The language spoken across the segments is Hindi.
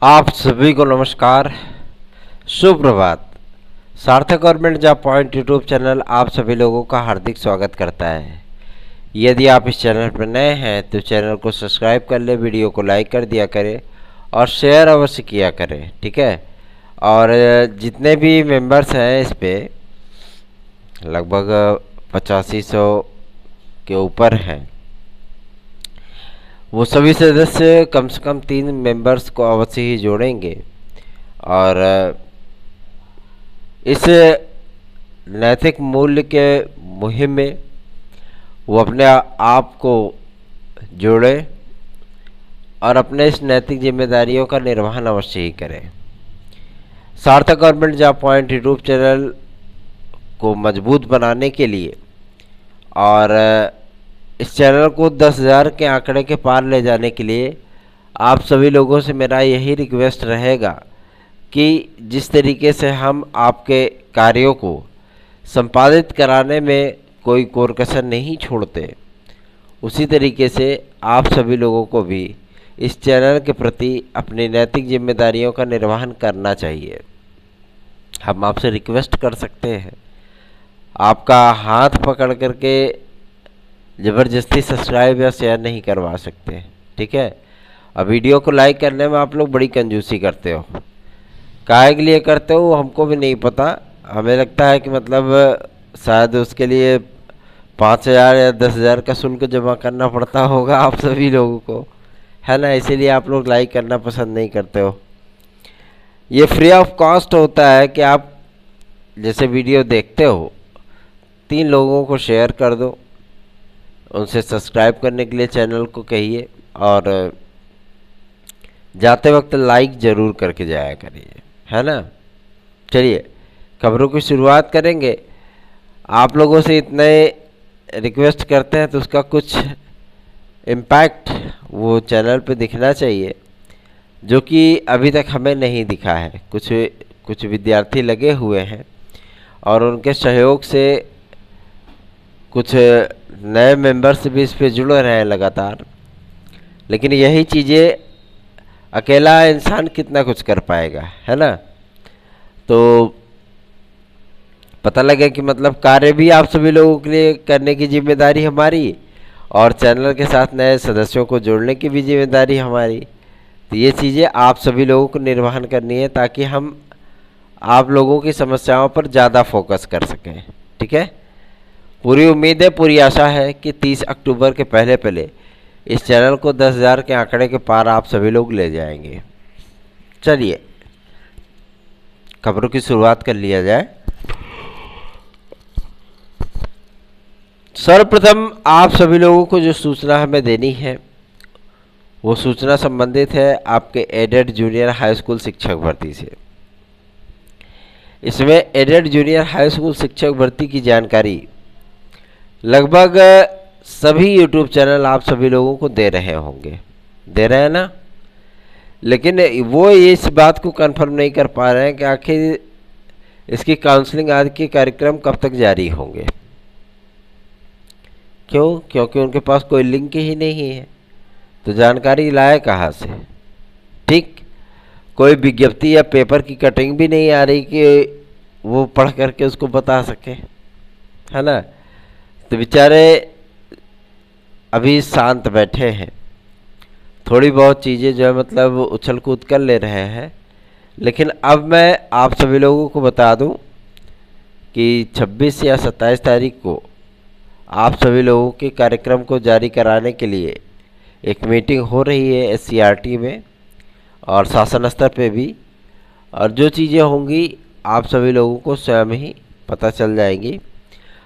आप सभी को नमस्कार, सुप्रभात। सार्थक government job point YouTube channel आप सभी लोगों का हार्दिक स्वागत करता है। यदि आप इस चैनल पर नए हैं तो चैनल को सब्सक्राइब कर ले, वीडियो को लाइक कर दिया करें और शेयर अवश्य किया करें, ठीक है। और जितने भी मेंबर्स हैं इस पे लगभग 8500 के ऊपर हैं, वो सभी सदस्य कम से कम 3 मेंबर्स को अवश्य ही जोड़ेंगे और इस नैतिक मूल्य के मुहिम में वो अपने आप को जोड़े और अपने इस नैतिक जिम्मेदारियों का निर्वहन अवश्य ही करें। सार्थक government job point YouTube channel को मजबूत बनाने के लिए और इस चैनल को 10,000 के आंकड़े के पार ले जाने के लिए आप सभी लोगों से मेरा यही रिक्वेस्ट रहेगा कि जिस तरीके से हम आपके कार्यों को संपादित कराने में कोई कोर कसर नहीं छोड़ते, उसी तरीके से आप सभी लोगों को भी इस चैनल के प्रति अपनी नैतिक जिम्मेदारियों का निर्वहन करना चाहिए। हम आपसे रिक्वेस्ट कर सकते हैं, आपका हाथ पकड़ करके ज़बरदस्ती सब्सक्राइब या शेयर नहीं करवा सकते, ठीक है। अब वीडियो को लाइक करने में आप लोग बड़ी कंजूसी करते हो, काहे के लिए करते हो हमको भी नहीं पता। हमें लगता है कि मतलब शायद उसके लिए 5,000 या 10,000 का शुल्क जमा करना पड़ता होगा आप सभी लोगों को, है ना, इसीलिए आप लोग लाइक करना पसंद नहीं करते हो। ये फ्री ऑफ कॉस्ट होता है कि आप जैसे वीडियो देखते हो 3 लोगों को शेयर कर दो, उनसे सब्सक्राइब करने के लिए चैनल को कहिए और जाते वक्त लाइक ज़रूर करके जाया करिए, है ना। चलिए खबरों की शुरुआत करेंगे। आप लोगों से इतने रिक्वेस्ट करते हैं तो उसका कुछ इम्पैक्ट वो चैनल पे दिखना चाहिए, जो कि अभी तक हमें नहीं दिखा है। कुछ विद्यार्थी लगे हुए हैं और उनके सहयोग से कुछ नए मेंबर्स भी इस पे जुड़ रहे हैं लगातार, लेकिन यही चीज़ें अकेला इंसान कितना कुछ कर पाएगा, है ना। तो पता लगे कि मतलब कार्य भी आप सभी लोगों के लिए करने की जिम्मेदारी हमारी और चैनल के साथ नए सदस्यों को जोड़ने की भी जिम्मेदारी हमारी। तो ये चीज़ें आप सभी लोगों को निर्वहन करनी है ताकि हम आप लोगों की समस्याओं पर ज़्यादा फोकस कर सकें, ठीक है। पूरी उम्मीद है, पूरी आशा है कि 30 अक्टूबर के पहले इस चैनल को 10,000 के आंकड़े के पार आप सभी लोग ले जाएंगे। चलिए खबरों की शुरुआत कर लिया जाए। सर्वप्रथम आप सभी लोगों को जो सूचना हमें देनी है वो सूचना संबंधित है आपके एडेड जूनियर हाई स्कूल शिक्षक भर्ती से। इसमें एडेड जूनियर हाई स्कूल शिक्षक भर्ती की जानकारी लगभग सभी यूट्यूब चैनल आप सभी लोगों को दे रहे होंगे, दे रहे हैं ना, लेकिन वो इस बात को कंफर्म नहीं कर पा रहे हैं कि आखिर इसकी काउंसलिंग आदि के कार्यक्रम कब तक जारी होंगे। क्यों? क्योंकि उनके पास कोई लिंक ही नहीं है, तो जानकारी लाए कहाँ से, ठीक। कोई विज्ञप्ति या पेपर की कटिंग भी नहीं आ रही कि वो पढ़ करके उसको बता सके, है ना। तो बेचारे अभी शांत बैठे हैं, थोड़ी बहुत चीज़ें जो है मतलब उछल कूद कर ले रहे हैं। लेकिन अब मैं आप सभी लोगों को बता दूं कि 26 या 27 तारीख को आप सभी लोगों के कार्यक्रम को जारी कराने के लिए एक मीटिंग हो रही है SCRT में और शासन स्तर पे भी, और जो चीज़ें होंगी आप सभी लोगों को स्वयं ही पता चल जाएंगी।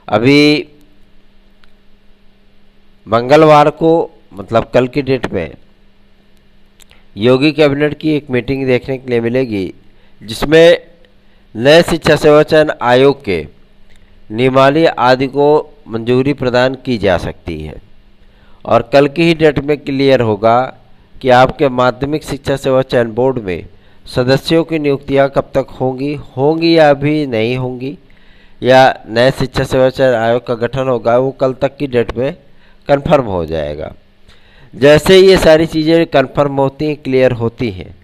अभी मंगलवार को मतलब कल की डेट में योगी कैबिनेट की एक मीटिंग देखने के लिए मिलेगी, जिसमें नए शिक्षा सेवा चयन आयोग के नियमावली आदि को मंजूरी प्रदान की जा सकती है। और कल की ही डेट में क्लियर होगा कि आपके माध्यमिक शिक्षा सेवा चयन बोर्ड में सदस्यों की नियुक्तियां कब तक होंगी या अभी नहीं होंगी, या नए शिक्षा सेवा चयन आयोग का गठन होगा, वो कल तक की डेट में कंफर्म हो जाएगा। जैसे ये सारी चीज़ें कंफर्म होती हैं, क्लियर होती हैं,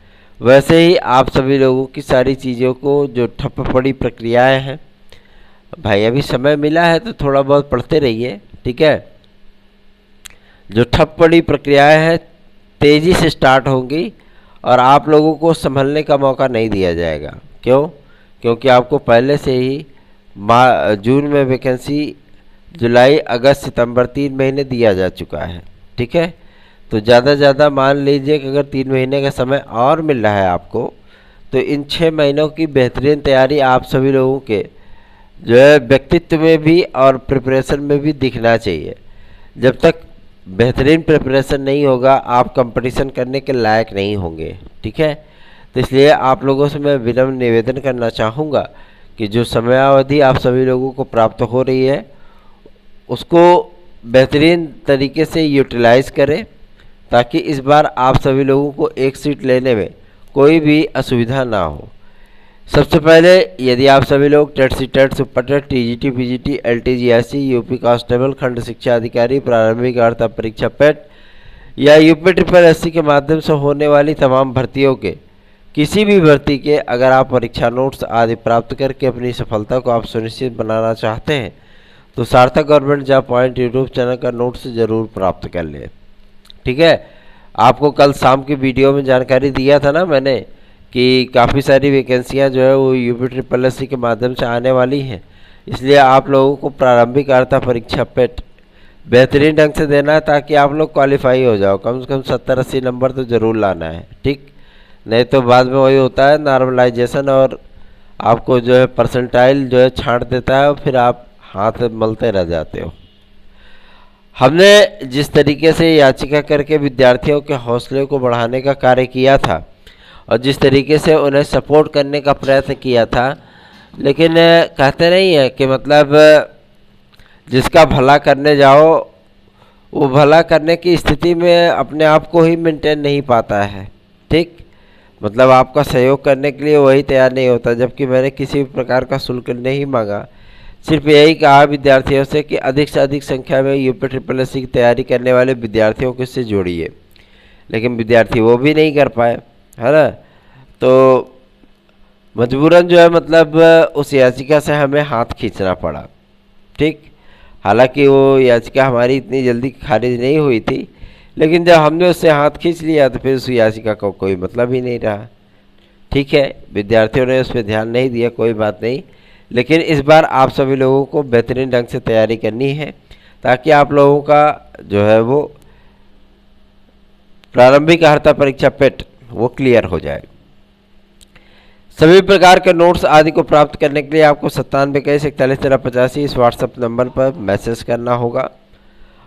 वैसे ही आप सभी लोगों की सारी चीज़ों को जो ठप पड़ी प्रक्रियाएं हैं, भाई अभी समय मिला है तो थोड़ा बहुत पढ़ते रहिए, ठीक है। जो ठप पड़ी प्रक्रियाएं हैं तेज़ी से स्टार्ट होंगी और आप लोगों को संभलने का मौका नहीं दिया जाएगा। क्यों? क्योंकि आपको पहले से ही जून में वैकेंसी जुलाई अगस्त सितंबर 3 महीने दिया जा चुका है, ठीक है। तो ज़्यादा से ज़्यादा मान लीजिए कि अगर 3 महीने का समय और मिल रहा है आपको, तो इन 6 महीनों की बेहतरीन तैयारी आप सभी लोगों के जो है व्यक्तित्व में भी और प्रिपरेशन में भी दिखना चाहिए। जब तक बेहतरीन प्रिपरेशन नहीं होगा आप कंपटीशन करने के लायक नहीं होंगे, ठीक है। तो इसलिए आप लोगों से मैं विनम्र निवेदन करना चाहूँगा कि जो समयावधि आप सभी लोगों को प्राप्त हो रही है उसको बेहतरीन तरीके से यूटिलाइज़ करें, ताकि इस बार आप सभी लोगों को एक सीट लेने में कोई भी असुविधा ना हो। सबसे पहले यदि आप सभी लोग TET C TET super TET TGT PGT LTGSC UP constable खंड शिक्षा अधिकारी प्रारंभिक वार्ता परीक्षा पेट या यूपी ट्रिपल एससी के माध्यम से होने वाली तमाम भर्तियों के किसी भी भर्ती के अगर आप परीक्षा नोट्स आदि प्राप्त करके अपनी सफलता को आप सुनिश्चित बनाना चाहते हैं तो सार्थक government job point YouTube channel का नोट्स ज़रूर प्राप्त कर लें, ठीक है। आपको कल शाम की वीडियो में जानकारी दिया था ना मैंने कि काफ़ी सारी वैकेंसियां जो है वो यूपी ट्रिपल एससी के माध्यम से आने वाली हैं, इसलिए आप लोगों को प्रारंभिक वार्ता परीक्षा पेट बेहतरीन ढंग से देना है ताकि आप लोग क्वालिफाई हो जाओ। कम से कम 70-80 नंबर तो ज़रूर लाना है, ठीक। नहीं तो बाद में वही होता है नॉर्मलाइजेशन और आपको जो है परसेंटाइल जो है छांट देता है और फिर आप हाथ मलते रह जाते हो। हमने जिस तरीके से याचिका करके विद्यार्थियों के हौसले को बढ़ाने का कार्य किया था और जिस तरीके से उन्हें सपोर्ट करने का प्रयत्न किया था, लेकिन कहते नहीं है कि मतलब जिसका भला करने जाओ वो भला करने की स्थिति में अपने आप को ही मेंटेन नहीं पाता है, ठीक। मतलब आपका सहयोग करने के लिए वही तैयार नहीं होता, जबकि मैंने किसी भी प्रकार का शुल्क नहीं मांगा। सिर्फ यही कहा विद्यार्थियों से कि अधिक से अधिक संख्या में यूपी ट्रिपल एससी की तैयारी करने वाले विद्यार्थियों को इससे जोड़िए, लेकिन विद्यार्थी वो भी नहीं कर पाए, है ना। तो मजबूरन जो है मतलब उस याचिका से हमें हाथ खींचना पड़ा, ठीक। हालांकि वो याचिका हमारी इतनी जल्दी खारिज नहीं हुई थी, लेकिन जब हमने उससे हाथ खींच लिया तो फिर उस याचिका का कोई मतलब ही नहीं रहा, ठीक है। विद्यार्थियों ने उस पर ध्यान नहीं दिया, कोई बात नहीं, लेकिन इस बार आप सभी लोगों को बेहतरीन ढंग से तैयारी करनी है ताकि आप लोगों का जो है वो प्रारंभिक अर्हता परीक्षा पेट वो क्लियर हो जाए। सभी प्रकार के नोट्स आदि को प्राप्त करने के लिए आपको 9721411385 इस व्हाट्सएप नंबर पर मैसेज करना होगा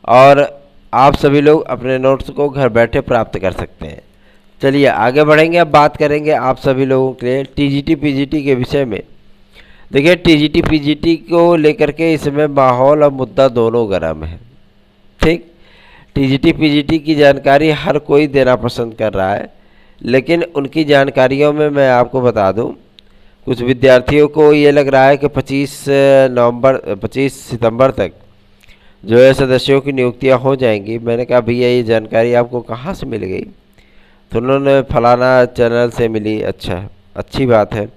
और आप सभी लोग अपने नोट्स को घर बैठे प्राप्त कर सकते हैं। चलिए आगे बढ़ेंगे, अब बात करेंगे आप सभी लोगों के लिए टीजीटी पीजीटी के विषय में। देखिए टीजीटी पीजीटी को लेकर के इसमें माहौल और मुद्दा दोनों गर्म है, ठीक। टीजीटी पीजीटी की जानकारी हर कोई देना पसंद कर रहा है, लेकिन उनकी जानकारियों में मैं आपको बता दूं, कुछ विद्यार्थियों को ये लग रहा है कि 25 सितंबर तक जो है सदस्यों की नियुक्तियां हो जाएंगी। मैंने कहा भैया ये जानकारी आपको कहाँ से मिल गई? तो उन्होंने फलाना चैनल से मिली। अच्छा, अच्छी बात है,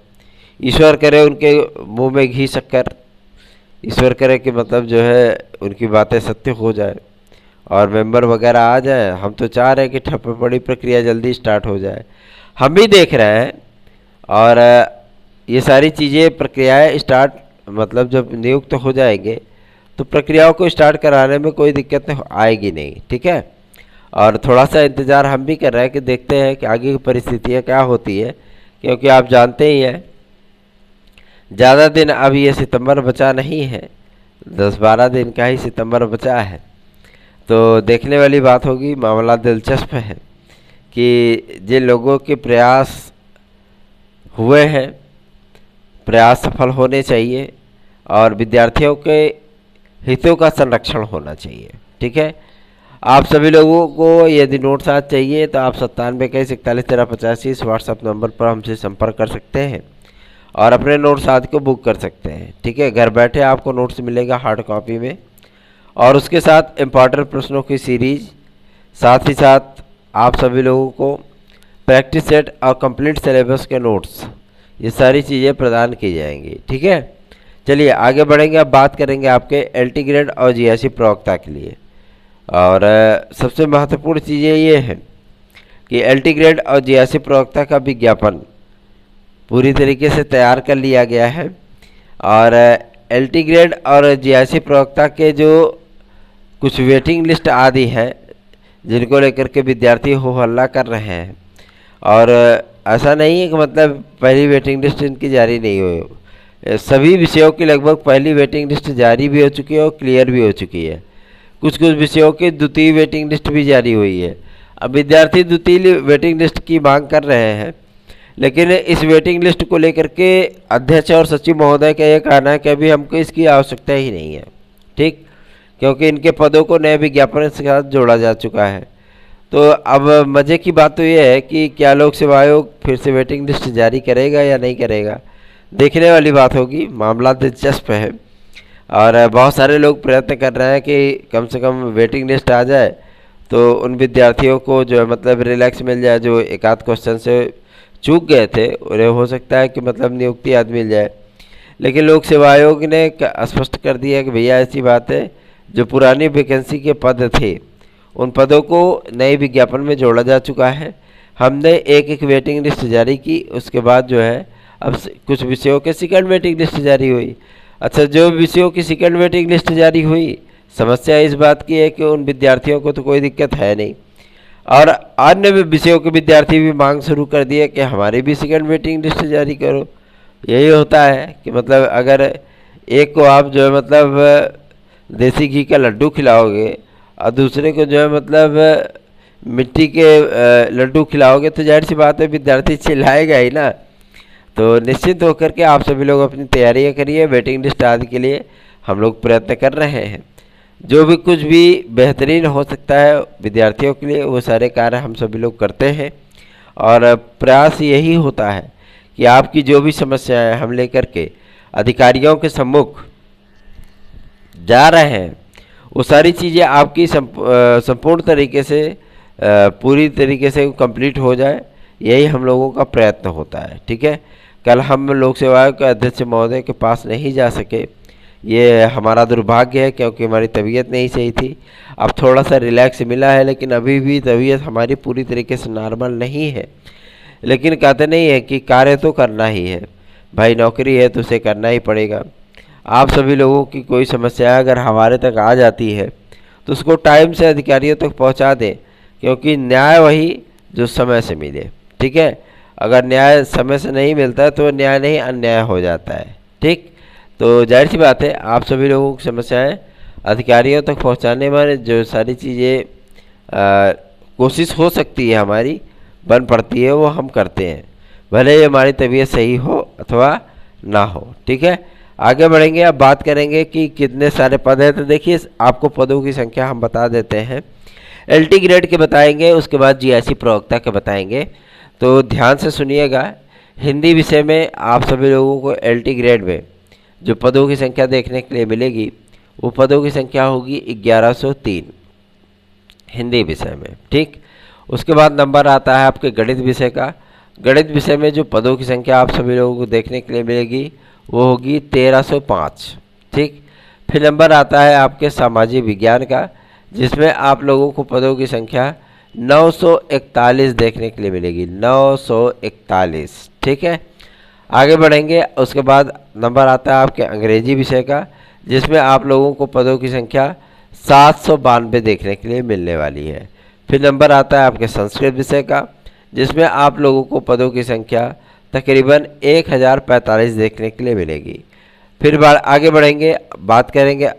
ईश्वर करे उनके मुंह में घी शक्कर, ईश्वर करे कि मतलब जो है उनकी बातें सत्य हो जाए और मेंबर वगैरह आ जाए। हम तो चाह रहे हैं कि ठप पड़ी प्रक्रिया जल्दी स्टार्ट हो जाए, हम भी देख रहे हैं। और ये सारी चीज़ें प्रक्रियाएं स्टार्ट मतलब जब नियुक्त हो जाएंगे तो प्रक्रियाओं को स्टार्ट कराने में कोई दिक्कत आएगी नहीं, ठीक है। और थोड़ा सा इंतज़ार हम भी कर रहे हैं कि देखते हैं कि आगे की परिस्थितियाँ क्या होती है, क्योंकि आप जानते ही हैं ज़्यादा दिन अब ये सितंबर बचा नहीं है, 10-12 दिन का ही सितंबर बचा है। तो देखने वाली बात होगी। मामला दिलचस्प है कि जिन लोगों के प्रयास हुए हैं, प्रयास सफल होने चाहिए और विद्यार्थियों के हितों का संरक्षण होना चाहिए, ठीक है। आप सभी लोगों को यदि नोट्स आज चाहिए तो आप 9721411385 इस व्हाट्सएप नंबर पर हमसे संपर्क कर सकते हैं और अपने नोट्स आदि को बुक कर सकते हैं, ठीक है। घर बैठे आपको नोट्स मिलेगा हार्ड कॉपी में और उसके साथ इम्पॉर्टेंट प्रश्नों की सीरीज, साथ ही साथ आप सभी लोगों को प्रैक्टिस सेट और कंप्लीट सिलेबस के नोट्स, ये सारी चीज़ें प्रदान की जाएंगी। ठीक है, चलिए आगे बढ़ेंगे। अब बात करेंगे आपके एलटी ग्रेड और जीआईसी प्रवक्ता के लिए। और सबसे महत्वपूर्ण चीज़ें ये हैं कि एलटी ग्रेड और जीआईसी प्रवक्ता का विज्ञापन पूरी तरीके से तैयार कर लिया गया है। और एलटी ग्रेड और जीआईसी प्रवक्ता के जो कुछ वेटिंग लिस्ट आदि हैं जिनको लेकर के विद्यार्थी हो हल्ला कर रहे हैं, और ऐसा नहीं है कि मतलब पहली वेटिंग लिस्ट इनकी जारी नहीं हुई, सभी विषयों की लगभग पहली वेटिंग लिस्ट जारी भी हो चुकी है और क्लियर भी हो चुकी है। कुछ कुछ विषयों की द्वितीय वेटिंग लिस्ट भी जारी हुई है। अब विद्यार्थी द्वितीय वेटिंग लिस्ट की मांग कर रहे हैं, लेकिन इस वेटिंग लिस्ट को लेकर के अध्यक्ष और सचिव महोदय का यह कहना है कि अभी हमको इसकी आवश्यकता ही नहीं है। ठीक, क्योंकि इनके पदों को नए विज्ञापन के साथ जोड़ा जा चुका है। तो अब मज़े की बात तो यह है कि क्या लोक सेवा आयोग फिर से वेटिंग लिस्ट जारी करेगा या नहीं करेगा, देखने वाली बात होगी। मामला दिलचस्प है और बहुत सारे लोग प्रयत्न कर रहे हैं कि कम से कम वेटिंग लिस्ट आ जाए तो उन विद्यार्थियों को जो है मतलब रिलैक्स मिल जाए, जो एक आध क्वेश्चन से चूक गए थे उन्हें हो सकता है कि मतलब नियुक्ति आज मिल जाए। लेकिन लोक सेवा आयोग ने स्पष्ट कर दिया कि भैया ऐसी बात है, जो पुरानी वैकेंसी के पद थे उन पदों को नए विज्ञापन में जोड़ा जा चुका है। हमने एक एक वेटिंग लिस्ट जारी की, उसके बाद जो है अब कुछ विषयों के सेकंड वेटिंग लिस्ट जारी हुई। अच्छा, जो विषयों की सेकंड वेटिंग लिस्ट जारी हुई, समस्या इस बात की है कि उन विद्यार्थियों को तो कोई दिक्कत है नहीं, और अन्य विषयों के विद्यार्थी भी मांग शुरू कर दिए कि हमारी भी सेकंड वेटिंग लिस्ट जारी करो। यही होता है कि मतलब अगर एक को आप जो है मतलब देसी घी का लड्डू खिलाओगे और दूसरे को जो है मतलब मिट्टी के लड्डू खिलाओगे तो जाहिर सी बात है विद्यार्थी चिल्लाएगा ही ना। तो निश्चित होकर के आप सभी लोग अपनी तैयारियां करिए। वेटिंग लिस्ट आदि के लिए हम लोग प्रयत्न कर रहे हैं। जो भी कुछ भी बेहतरीन हो सकता है विद्यार्थियों के लिए वो सारे कार्य हम सभी लोग करते हैं, और प्रयास यही होता है कि आपकी जो भी समस्याएं हम लेकर के अधिकारियों के सम्मुख जा रहे हैं वो सारी चीज़ें आपकी संपूर्ण तरीके से पूरी तरीके से कंप्लीट हो जाए, यही हम लोगों का प्रयत्न होता है। ठीक है, कल हम लोक सेवा आयोग के अध्यक्ष महोदय के पास नहीं जा सके, ये हमारा दुर्भाग्य है क्योंकि हमारी तबीयत नहीं सही थी। अब थोड़ा सा रिलैक्स मिला है, लेकिन अभी भी तबीयत हमारी पूरी तरीके से नॉर्मल नहीं है। लेकिन कहते नहीं है कि कार्य तो करना ही है भाई, नौकरी है तो उसे करना ही पड़ेगा। आप सभी लोगों की कोई समस्या अगर हमारे तक आ जाती है तो उसको टाइम से अधिकारियों तक पहुंचा दें, क्योंकि न्याय वही जो समय से मिले। ठीक है, अगर न्याय समय से नहीं मिलता तो न्याय नहीं अन्याय हो जाता है। ठीक, तो जाहिर सी बात है आप सभी लोगों की समस्याएं अधिकारियों तक पहुंचाने में जो सारी चीज़ें कोशिश हो सकती है हमारी बन पड़ती है वो हम करते हैं, भले ही हमारी तबीयत सही हो अथवा ना हो। ठीक है, आगे बढ़ेंगे। अब बात करेंगे कि कितने सारे पद हैं। तो देखिए आपको पदों की संख्या हम बता देते हैं। एलटी ग्रेड के बताएंगे, उसके बाद जीआईसी प्रवक्ता के बताएंगे। तो ध्यान से सुनिएगा। हिंदी विषय में आप सभी लोगों को एलटी ग्रेड में जो पदों की संख्या देखने के लिए मिलेगी वो पदों की संख्या होगी 1103 हिंदी विषय में। ठीक, उसके बाद नंबर आता है आपके गणित विषय का। गणित विषय में जो पदों की संख्या आप सभी लोगों को देखने के लिए मिलेगी वो होगी 1305। ठीक, फिर नंबर आता है आपके सामाजिक विज्ञान का, जिसमें आप लोगों को पदों की संख्या 941 देखने के लिए मिलेगी, 941। ठीक है, आगे बढ़ेंगे। उसके बाद नंबर आता है आपके अंग्रेजी विषय का, जिसमें आप लोगों को पदों की संख्या 792 देखने के लिए मिलने वाली है। फिर नंबर आता है आपके संस्कृत विषय का, जिसमें आप लोगों को पदों की संख्या तकरीबन 1045 देखने के लिए मिलेगी। फिर आगे बढ़ेंगे, बात करेंगे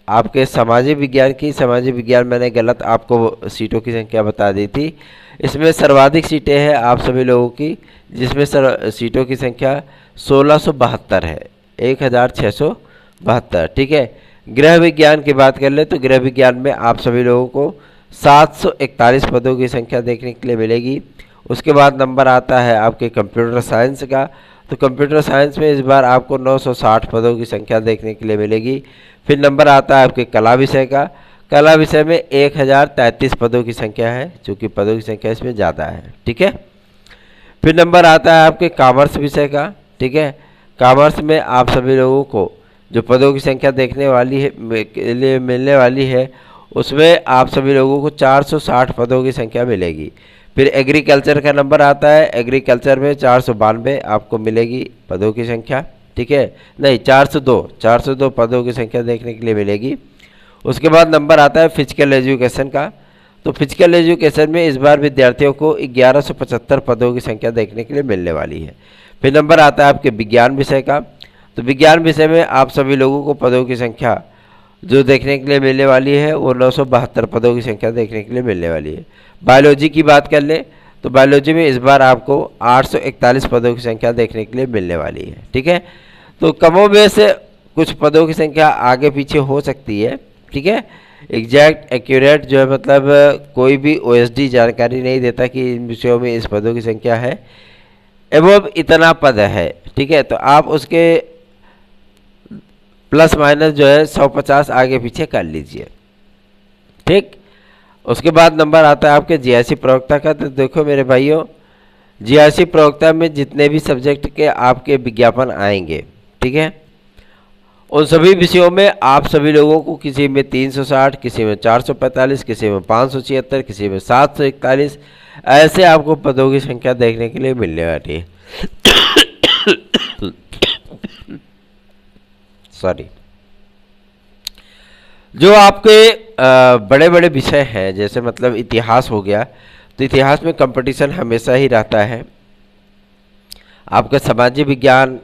आपके सामाजिक विज्ञान की। सामाजिक विज्ञान मैंने गलत आपको सीटों की संख्या बता दी थी। इसमें सर्वाधिक सीटें हैं आप सभी लोगों की, जिसमें सीटों की संख्या 1672 है, 1672। ठीक है, गृह विज्ञान की बात कर ले तो गृह विज्ञान में आप सभी लोगों को 741 पदों की संख्या देखने के लिए मिलेगी। उसके बाद नंबर आता है आपके कंप्यूटर साइंस का। तो कंप्यूटर साइंस में इस बार आपको 960 पदों की संख्या देखने के लिए मिलेगी। फिर नंबर आता है आपके कला विषय का। कला विषय में 1033 पदों की संख्या है, चूँकि पदों की संख्या इसमें ज़्यादा है। ठीक है, फिर नंबर आता है आपके कॉमर्स विषय का। ठीक है, कॉमर्स में आप सभी लोगों को जो पदों की संख्या देखने वाली है के लिए मिलने वाली है, उसमें आप सभी लोगों को 460 पदों की संख्या मिलेगी। फिर एग्रीकल्चर का नंबर आता है, एग्रीकल्चर में 492 आपको मिलेगी पदों की संख्या। ठीक है, नहीं 402 पदों की संख्या देखने के लिए मिलेगी। उसके बाद नंबर आता है फिजिकल एजुकेशन का। तो फिजिकल एजुकेशन में इस बार विद्यार्थियों को 1175 पदों की संख्या देखने के लिए मिलने वाली है। फिर नंबर आता है आपके विज्ञान विषय का। तो विज्ञान विषय में आप सभी लोगों को पदों की संख्या जो देखने के लिए मिलने वाली है वो 972 पदों की संख्या देखने के लिए मिलने वाली है। बायोलॉजी की बात कर ले तो बायोलॉजी में इस बार आपको 841 पदों की संख्या देखने के लिए मिलने वाली है। ठीक है, तो कमोबेश कुछ पदों की संख्या आगे पीछे हो सकती है। ठीक है, एग्जैक्ट एक्यूरेट जो है मतलब कोई भी ओएसडी जानकारी नहीं देता कि इन विषयों में इस पदों की संख्या है, एवं इतना पद है। ठीक है, तो आप उसके प्लस माइनस जो है 150 आगे पीछे कर लीजिए। ठीक, उसके बाद नंबर आता है आपके जीआईसी प्रवक्ता का। तो देखो मेरे भाइयों, जीआईसी प्रवक्ता में जितने भी सब्जेक्ट के आपके विज्ञापन आएंगे, ठीक है, उन सभी विषयों में आप सभी लोगों को किसी में 360, किसी में 445, किसी में 576, किसी में 741 ऐसे आपको पदों की संख्या देखने के लिए मिलने वाली है। सॉरी, जो आपके बड़े बड़े विषय हैं जैसे मतलब इतिहास हो गया, तो इतिहास में कंपटीशन हमेशा ही रहता है। आपका सामाजिक विज्ञान,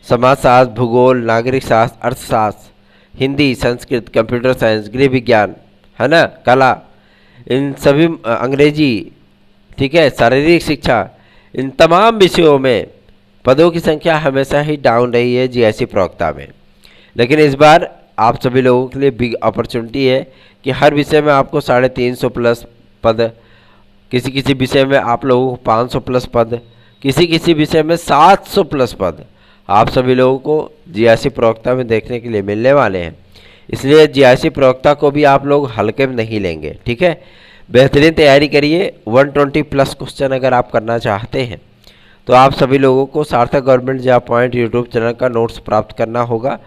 समाजशास्त्र, भूगोल, नागरिक शास्त्र, अर्थशास्त्र, हिंदी, संस्कृत, कंप्यूटर साइंस, गृह विज्ञान, है ना, कला, इन सभी अंग्रेजी, ठीक है, शारीरिक शिक्षा, इन तमाम विषयों में पदों की संख्या हमेशा ही डाउन रही है जीआईसी प्रवक्ता में। लेकिन इस बार आप सभी लोगों के लिए बिग अपॉर्चुनिटी है कि हर विषय में आपको 350 प्लस पद, किसी किसी विषय में आप लोगों को 500 प्लस पद, किसी किसी विषय में 700 प्लस पद आप सभी लोगों को जीआईसी प्रवक्ता में देखने के लिए मिलने वाले हैं। इसलिए जीआईसी प्रवक्ता को भी आप लोग हल्के में नहीं लेंगे। ठीक है, बेहतरीन तैयारी करिए। 120 प्लस क्वेश्चन अगर आप करना चाहते हैं तो आप सभी लोगों को सार्थक government job point YouTube channel का नोट्स प्राप्त करना होगा।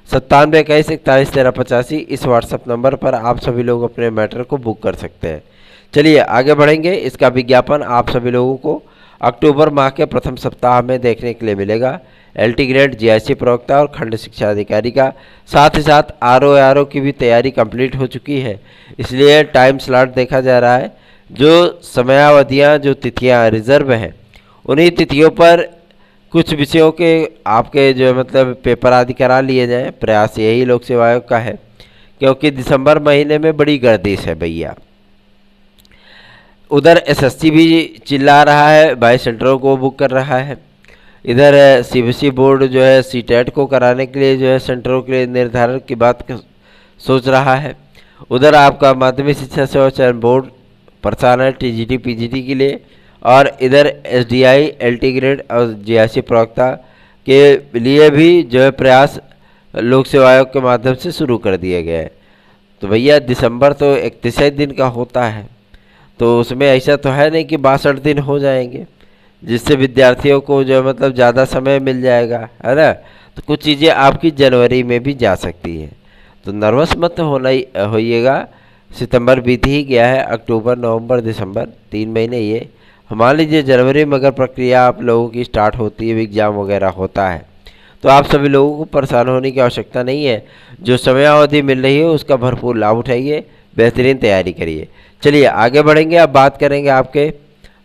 9721411385 इस व्हाट्सएप नंबर पर आप सभी लोग अपने मैटर को बुक कर सकते हैं। चलिए आगे बढ़ेंगे। इसका विज्ञापन आप सभी लोगों को अक्टूबर माह के प्रथम सप्ताह में देखने के लिए मिलेगा। एलटी ग्रेड, जीआईसी प्रवक्ता और खंड शिक्षा अधिकारी का, साथ ही साथ आरओ की भी तैयारी कंप्लीट हो चुकी है। इसलिए टाइम स्लॉट देखा जा रहा है। जो समयावधियाँ, जो तिथियाँ रिजर्व हैं, उन्हीं तिथियों पर कुछ विषयों के आपके जो है मतलब पेपर आदि करा लिए जाएं। प्रयास यही लोक सेवा आयोग का है, क्योंकि दिसंबर महीने में बड़ी गर्दिश है भैया। उधर एसएससी भी चिल्ला रहा है, 22 सेंटरों को बुक कर रहा है। इधर सीबीएसई बोर्ड जो है सीटेट को कराने के लिए जो है सेंटरों के लिए निर्धारण की बात सोच रहा है। उधर आपका माध्यमिक शिक्षा सेवा चयन बोर्ड परेशान है टीजीटी पीजीटी के लिए। और इधर एसडीआई, एलटी ग्रेड और जीआईसी प्रवक्ता के लिए भी जो है प्रयास लोक सेवा आयोग के माध्यम से शुरू कर दिए गए हैं। तो भैया दिसंबर तो 31 दिन का होता है, तो उसमें ऐसा तो है नहीं कि 62 दिन हो जाएंगे, जिससे विद्यार्थियों को जो है मतलब ज़्यादा समय मिल जाएगा, है ना। तो कुछ चीज़ें आपकी जनवरी में भी जा सकती हैं, तो नर्वस मत होइएगा। सितंबर बीत ही गया है, अक्टूबर, नवंबर, दिसंबर 3 महीने ये। मान लीजिए जनवरी में अगर प्रक्रिया आप लोगों की स्टार्ट होती है, एग्ज़ाम वगैरह होता है, तो आप सभी लोगों को परेशान होने की आवश्यकता नहीं है। जो समयावधि मिल रही है उसका भरपूर लाभ उठाइए, बेहतरीन तैयारी करिए। चलिए आगे बढ़ेंगे। अब बात करेंगे आपके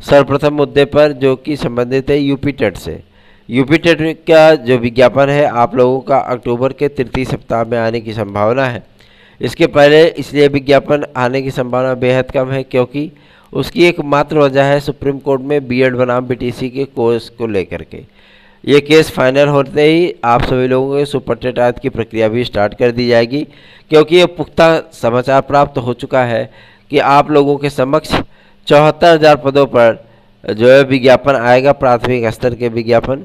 सर्वप्रथम मुद्दे पर, जो कि संबंधित है यूपी टेट से। यूपी टेट का जो विज्ञापन है आप लोगों का अक्टूबर के तृतीय सप्ताह में आने की संभावना है। इसके पहले इसलिए विज्ञापन आने की संभावना बेहद कम है, क्योंकि उसकी एक मात्र वजह है सुप्रीम कोर्ट में बीएड बनाम बीटीसी के कोर्स को लेकर के। ये केस फाइनल होते ही आप सभी लोगों के सुपर टेट आदि की प्रक्रिया भी स्टार्ट कर दी जाएगी, क्योंकि ये पुख्ता समाचार प्राप्त हो चुका है कि आप लोगों के समक्ष 74,000 पदों पर जो है विज्ञापन आएगा, प्राथमिक स्तर के विज्ञापन।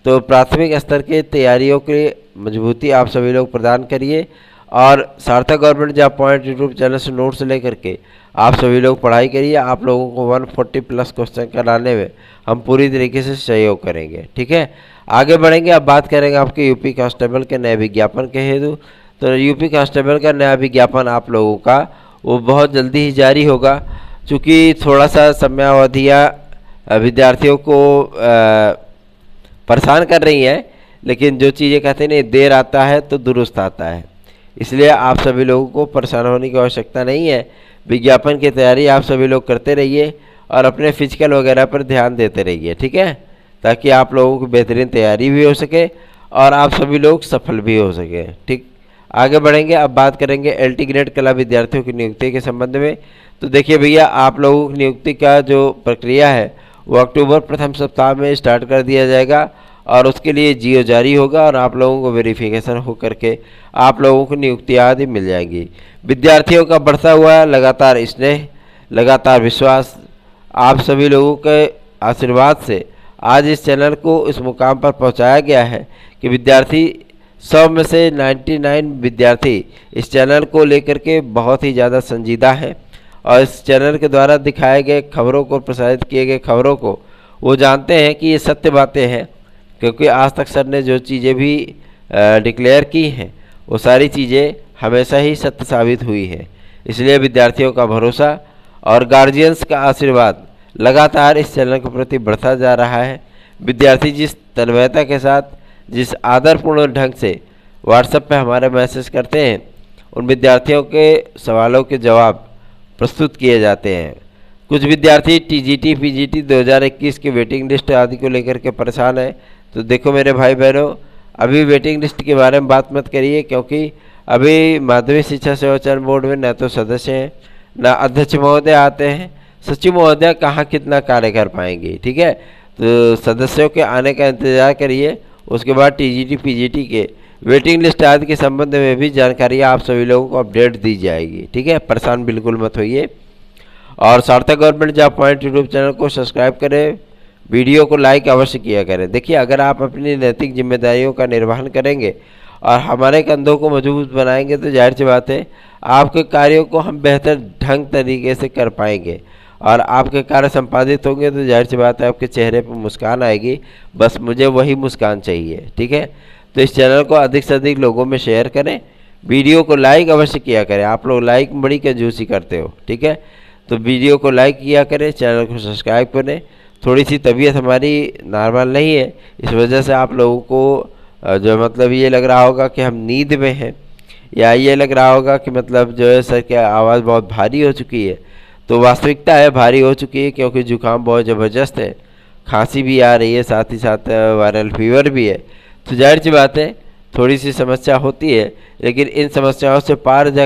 तो प्राथमिक स्तर के तैयारियों के मजबूती आप सभी लोग प्रदान करिए, और सार्थक government job point YouTube channel से नोट्स लेकर के आप सभी लोग पढ़ाई करिए। आप लोगों को 140 प्लस क्वेश्चन कराने में हम पूरी तरीके से सहयोग करेंगे। ठीक है, आगे बढ़ेंगे। अब बात करेंगे आपके यूपी कांस्टेबल के नए विज्ञापन के हेतु। तो यूपी कांस्टेबल का नया विज्ञापन आप लोगों का वो बहुत जल्दी ही जारी होगा, चूँकि थोड़ा सा समयावधियाँ विद्यार्थियों को परेशान कर रही हैं, लेकिन जो चीज़ें कहते हैं नहीं, देर आता है तो दुरुस्त आता है, इसलिए आप सभी लोगों को परेशान होने की आवश्यकता नहीं है। विज्ञापन की तैयारी आप सभी लोग करते रहिए और अपने फिजिकल वगैरह पर ध्यान देते रहिए। ठीक है, ताकि आप लोगों की बेहतरीन तैयारी भी हो सके और आप सभी लोग सफल भी हो सके। ठीक, आगे बढ़ेंगे। अब बात करेंगे एलटी ग्रेड कला विद्यार्थियों की नियुक्ति के संबंध में। तो देखिए भैया, आप लोगों की नियुक्ति का जो प्रक्रिया है वो अक्टूबर प्रथम सप्ताह में स्टार्ट कर दिया जाएगा और उसके लिए जियो जारी होगा और आप लोगों को वेरिफिकेशन हो करके आप लोगों को नियुक्ति आदि मिल जाएंगी। विद्यार्थियों का बढ़ता हुआ लगातार स्नेह, लगातार विश्वास, आप सभी लोगों के आशीर्वाद से आज इस चैनल को इस मुकाम पर पहुंचाया गया है कि विद्यार्थी 100 में से 99 विद्यार्थी इस चैनल को लेकर के बहुत ही ज़्यादा संजीदा हैं और इस चैनल के द्वारा दिखाए गए खबरों को, प्रसारित किए गए खबरों को वो जानते हैं कि ये सत्य बातें हैं, क्योंकि आज तक सर ने जो चीज़ें भी डिक्लेयर की हैं वो सारी चीज़ें हमेशा ही सत्य साबित हुई हैं। इसलिए विद्यार्थियों का भरोसा और गार्जियंस का आशीर्वाद लगातार इस चैनल के प्रति बढ़ता जा रहा है। विद्यार्थी जिस तन्मयता के साथ, जिस आदरपूर्ण ढंग से व्हाट्सएप पे हमारे मैसेज करते हैं, उन विद्यार्थियों के सवालों के जवाब प्रस्तुत किए जाते हैं। कुछ विद्यार्थी टीजीटी पीजीटी 2021 की वेटिंग लिस्ट आदि को लेकर के परेशान हैं। तो देखो मेरे भाई बहनों, अभी वेटिंग लिस्ट के बारे में बात मत करिए, क्योंकि अभी माध्यमिक शिक्षा सेवा चयन बोर्ड में न तो सदस्य हैं, न अध्यक्ष महोदय आते हैं, सचिव महोदय कहाँ कितना कार्य कर पाएंगे। ठीक है, तो सदस्यों के आने का इंतज़ार करिए। उसके बाद टीजीटी पीजीटी के वेटिंग लिस्ट आदि के संबंध में भी जानकारी आप सभी लोगों को अपडेट दी जाएगी। ठीक है, परेशान बिल्कुल मत होइए और सार्थक government job point YouTube channel को सब्सक्राइब करें, वीडियो को लाइक अवश्य किया करें। देखिए, अगर आप अपनी नैतिक जिम्मेदारियों का निर्वहन करेंगे और हमारे कंधों को मजबूत बनाएंगे तो जाहिर सी बात है आपके कार्यों को हम बेहतर ढंग तरीके से कर पाएंगे और आपके कार्य संपादित होंगे तो जाहिर सी बात है आपके चेहरे पर मुस्कान आएगी। बस मुझे वही मुस्कान चाहिए। ठीक है, तो इस चैनल को अधिक से अधिक लोगों में शेयर करें, वीडियो को लाइक अवश्य किया करें। आप लोग लाइक बड़ी कंजूसी करते हो। ठीक है, तो वीडियो को लाइक किया करें, चैनल को सब्सक्राइब करें। थोड़ी सी तबीयत हमारी नॉर्मल नहीं है, इस वजह से आप लोगों को जो मतलब ये लग रहा होगा कि हम नींद में हैं, या ये लग रहा होगा कि मतलब जो है सर की आवाज़ बहुत भारी हो चुकी है। तो वास्तविकता है भारी हो चुकी है, क्योंकि जुकाम बहुत ज़बरदस्त है, खांसी भी आ रही है, साथ ही साथ वायरल फीवर भी है। तो जाहिर सी बात है थोड़ी सी समस्या होती है, लेकिन इन समस्याओं से पार जा